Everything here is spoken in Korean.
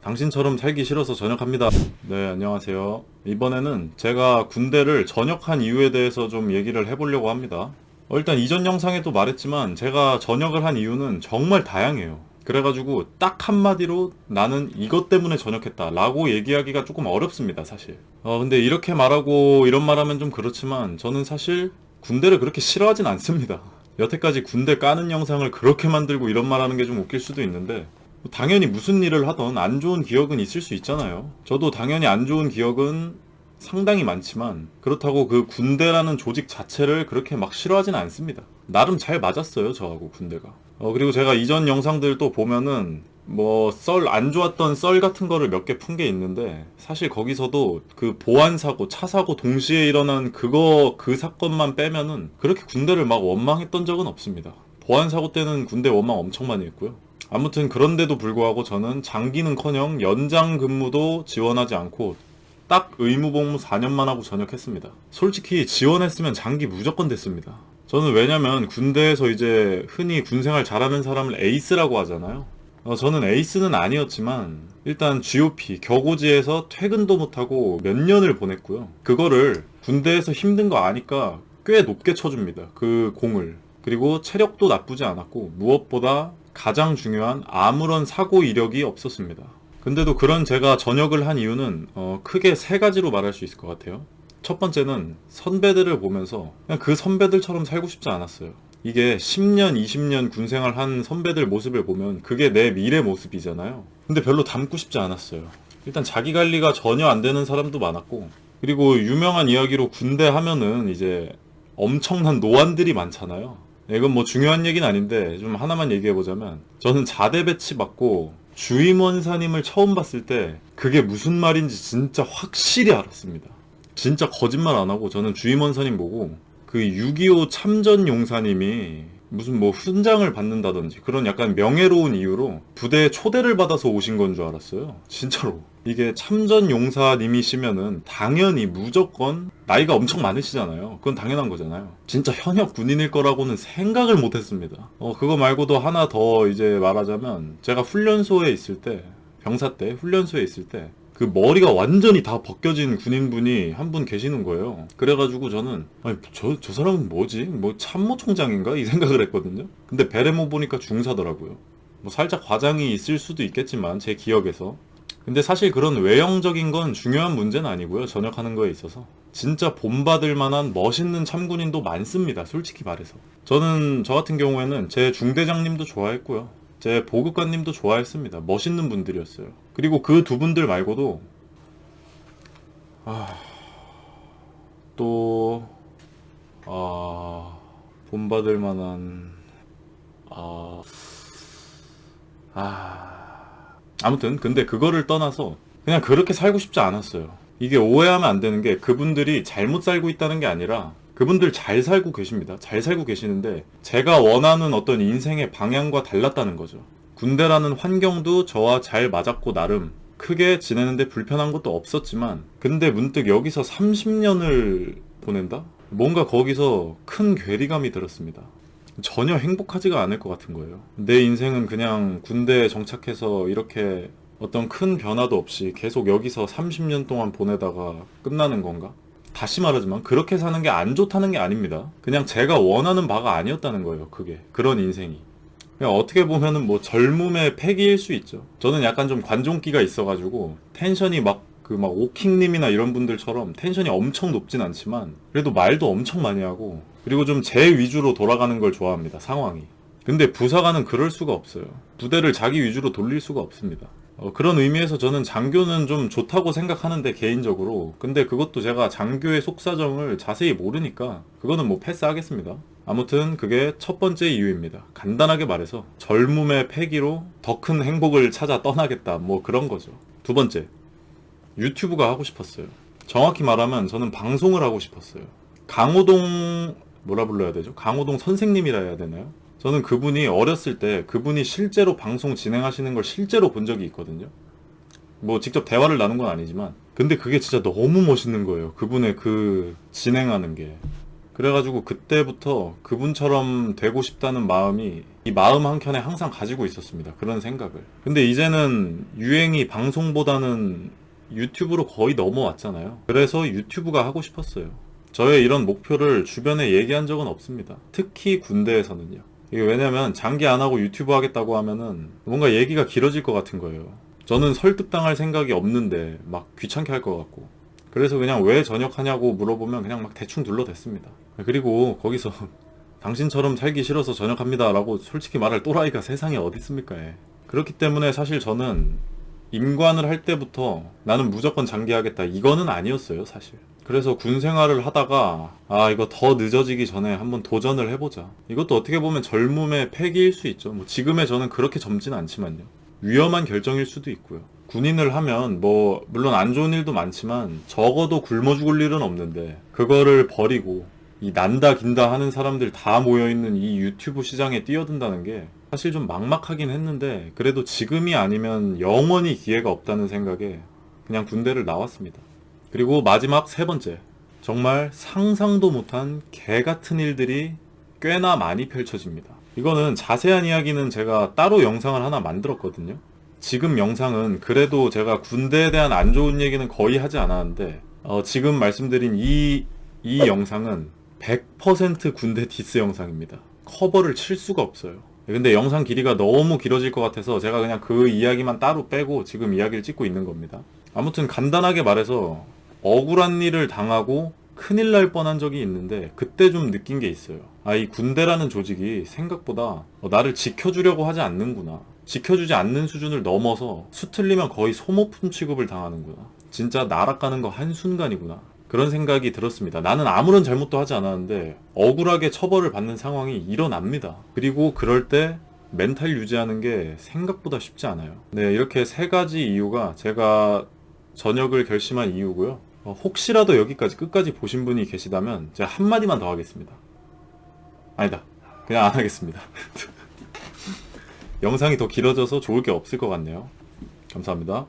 당신처럼 살기 싫어서 전역합니다. 네, 안녕하세요. 이번에는 제가 군대를 전역한 이유에 대해서 좀 얘기를 해보려고 합니다. 일단 이전 영상에도 말했지만 제가 전역을 한 이유는 정말 다양해요. 그래가지고 딱 한마디로 나는 이것 때문에 전역했다 라고 얘기하기가 조금 어렵습니다, 사실. 근데 이렇게 말하고 이런 말하면 좀 그렇지만 저는 사실 군대를 그렇게 싫어하진 않습니다. 여태까지 군대 까는 영상을 그렇게 만들고 이런 말하는 게 좀 웃길 수도 있는데 당연히 무슨 일을 하던 안 좋은 기억은 있을 수 있잖아요. 저도 당연히 안 좋은 기억은 상당히 많지만 그렇다고 그 군대라는 조직 자체를 그렇게 막 싫어하진 않습니다. 나름 잘 맞았어요, 저하고 군대가. 그리고 제가 이전 영상들 또 보면은 뭐 안 좋았던 썰 같은 거를 몇 개 푼 게 있는데 사실 거기서도 그 보안 사고, 차 사고 동시에 일어난 그 사건만 빼면은 그렇게 군대를 막 원망했던 적은 없습니다. 보안 사고 때는 군대 원망 엄청 많이 했고요. 아무튼 그런데도 불구하고 저는 장기는커녕 연장 근무도 지원하지 않고 딱 의무복무 4년만 하고 전역했습니다. 솔직히 지원했으면 장기 무조건 됐습니다. 저는 왜냐면 군대에서 이제 흔히 군생활 잘하는 사람을 에이스라고 하잖아요. 저는 에이스는 아니었지만 일단 GOP 격오지에서 퇴근도 못하고 몇 년을 보냈고요. 그거를 군대에서 힘든 거 아니까 꽤 높게 쳐줍니다, 그 공을. 그리고 체력도 나쁘지 않았고 무엇보다 가장 중요한 아무런 사고 이력이 없었습니다. 근데도 그런 제가 전역을 한 이유는 크게 세 가지로 말할 수 있을 것 같아요. 첫 번째는 선배들을 보면서 그냥 그 선배들처럼 살고 싶지 않았어요. 이게 10년, 20년 군생활 한 선배들 모습을 보면 그게 내 미래 모습이잖아요. 근데 별로 닮고 싶지 않았어요. 일단 자기 관리가 전혀 안 되는 사람도 많았고, 그리고 유명한 이야기로 군대 하면은 이제 엄청난 노안들이 많잖아요. 이건 뭐 중요한 얘기는 아닌데 좀 하나만 얘기해보자면, 저는 자대 배치 받고 주임원사님을 처음 봤을 때 그게 무슨 말인지 진짜 확실히 알았습니다. 진짜 거짓말 안 하고 저는 주임원사님 보고 그 6.25 참전용사님이 무슨 뭐 훈장을 받는다든지 그런 약간 명예로운 이유로 부대에 초대를 받아서 오신 건 줄 알았어요. 진짜로. 이게 참전용사님이시면은 당연히 무조건 나이가 엄청 많으시잖아요. 그건 당연한 거잖아요. 진짜 현역 군인일 거라고는 생각을 못 했습니다. 그거 말고도 하나 더 이제 말하자면, 제가 훈련소에 있을 때, 병사 때 훈련소에 있을 때 그 머리가 완전히 다 벗겨진 군인분이 한 분 계시는 거예요. 그래가지고 저는 아니 저 사람은 뭐지? 뭐 참모총장인가? 이 생각을 했거든요. 근데 베레모 보니까 중사더라고요. 뭐 살짝 과장이 있을 수도 있겠지만 제 기억에서. 근데 사실 그런 외형적인 건 중요한 문제는 아니고요, 전역하는 거에 있어서. 진짜 본받을 만한 멋있는 참군인도 많습니다, 솔직히 말해서. 저는 저 같은 경우에는 제 중대장님도 좋아했고요, 제 보급관님도 좋아했습니다. 멋있는 분들이었어요. 그리고 그 두 분들 말고도 또 본받을 만한 아무튼 근데 그거를 떠나서 그냥 그렇게 살고 싶지 않았어요. 이게 오해하면 안 되는 게, 그분들이 잘못 살고 있다는 게 아니라 그분들 잘 살고 계십니다. 잘 살고 계시는데 제가 원하는 어떤 인생의 방향과 달랐다는 거죠. 군대라는 환경도 저와 잘 맞았고 나름 크게 지내는데 불편한 것도 없었지만, 근데 문득 여기서 30년을 보낸다? 뭔가 거기서 큰 괴리감이 들었습니다. 전혀 행복하지가 않을 것 같은 거예요. 내 인생은 그냥 군대에 정착해서 이렇게 어떤 큰 변화도 없이 계속 여기서 30년 동안 보내다가 끝나는 건가? 다시 말하지만 그렇게 사는 게 안 좋다는 게 아닙니다. 그냥 제가 원하는 바가 아니었다는 거예요, 그게. 그런 인생이. 그냥 어떻게 보면은 뭐 젊음의 패기일 수 있죠. 저는 약간 좀 관종기가 있어가지고 텐션이 막 오킹님이나 이런 분들처럼 텐션이 엄청 높진 않지만 그래도 말도 엄청 많이 하고, 그리고 좀 제 위주로 돌아가는 걸 좋아합니다, 상황이. 근데 부사관은 그럴 수가 없어요. 부대를 자기 위주로 돌릴 수가 없습니다. 그런 의미에서 저는 장교는 좀 좋다고 생각하는데, 개인적으로. 근데 그것도 제가 장교의 속사정을 자세히 모르니까 그거는 뭐 패스하겠습니다. 아무튼 그게 첫 번째 이유입니다. 간단하게 말해서 젊음의 패기로 더 큰 행복을 찾아 떠나겠다, 뭐 그런 거죠. 두 번째, 유튜브가 하고 싶었어요. 정확히 말하면 저는 방송을 하고 싶었어요. 강호동, 뭐라 불러야 되죠? 강호동 선생님이라 해야 되나요? 저는 그분이 어렸을 때 그분이 실제로 방송 진행하시는 걸 실제로 본 적이 있거든요. 뭐 직접 대화를 나눈 건 아니지만, 근데 그게 진짜 너무 멋있는 거예요, 그분의 그 진행하는 게. 그래가지고 그때부터 그분처럼 되고 싶다는 마음이 이 마음 한켠에 항상 가지고 있었습니다. 그런 생각을. 근데 이제는 유행이 방송보다는 유튜브로 거의 넘어왔잖아요. 그래서 유튜브가 하고 싶었어요. 저의 이런 목표를 주변에 얘기한 적은 없습니다. 특히 군대에서는요. 이게 왜냐면 장기 안 하고 유튜브 하겠다고 하면은 뭔가 얘기가 길어질 것 같은 거예요. 저는 설득당할 생각이 없는데 막 귀찮게 할 것 같고. 그래서 그냥 왜 전역하냐고 물어보면 그냥 막 대충 둘러댔습니다. 그리고 거기서 당신처럼 살기 싫어서 전역합니다 라고 솔직히 말할 또라이가 세상에 어디 있습니까? 예. 그렇기 때문에 사실 저는 임관을 할 때부터 나는 무조건 장기하겠다 이거는 아니었어요 사실. 그래서 군 생활을 하다가 이거 더 늦어지기 전에 한번 도전을 해보자. 이것도 어떻게 보면 젊음의 패기일 수 있죠. 뭐 지금의 저는 그렇게 젊진 않지만요. 위험한 결정일 수도 있고요. 군인을 하면 뭐 물론 안 좋은 일도 많지만 적어도 굶어 죽을 일은 없는데 그거를 버리고 이 난다 긴다 하는 사람들 다 모여있는 이 유튜브 시장에 뛰어든다는 게 사실 좀 막막하긴 했는데 그래도 지금이 아니면 영원히 기회가 없다는 생각에 그냥 군대를 나왔습니다. 그리고 마지막 세 번째, 정말 상상도 못한 개 같은 일들이 꽤나 많이 펼쳐집니다. 이거는 자세한 이야기는 제가 따로 영상을 하나 만들었거든요. 지금 영상은 그래도 제가 군대에 대한 안 좋은 얘기는 거의 하지 않았는데 지금 말씀드린 이 영상은 100% 군대 디스 영상입니다. 커버를 칠 수가 없어요. 근데 영상 길이가 너무 길어질 것 같아서 제가 그냥 그 이야기만 따로 빼고 지금 이야기를 찍고 있는 겁니다. 아무튼 간단하게 말해서 억울한 일을 당하고 큰일 날 뻔한 적이 있는데 그때 좀 느낀 게 있어요. 이 군대라는 조직이 생각보다 나를 지켜주려고 하지 않는구나. 지켜주지 않는 수준을 넘어서 수틀리면 거의 소모품 취급을 당하는구나. 진짜 나락가는 거 한순간이구나. 그런 생각이 들었습니다. 나는 아무런 잘못도 하지 않았는데 억울하게 처벌을 받는 상황이 일어납니다. 그리고 그럴 때 멘탈 유지하는 게 생각보다 쉽지 않아요. 네, 이렇게 세 가지 이유가 제가 전역을 결심한 이유고요. 혹시라도 여기까지 끝까지 보신 분이 계시다면 제가 한마디만 더 하겠습니다. 아니다. 그냥 안 하겠습니다. 영상이 더 길어져서 좋을 게 없을 것 같네요. 감사합니다.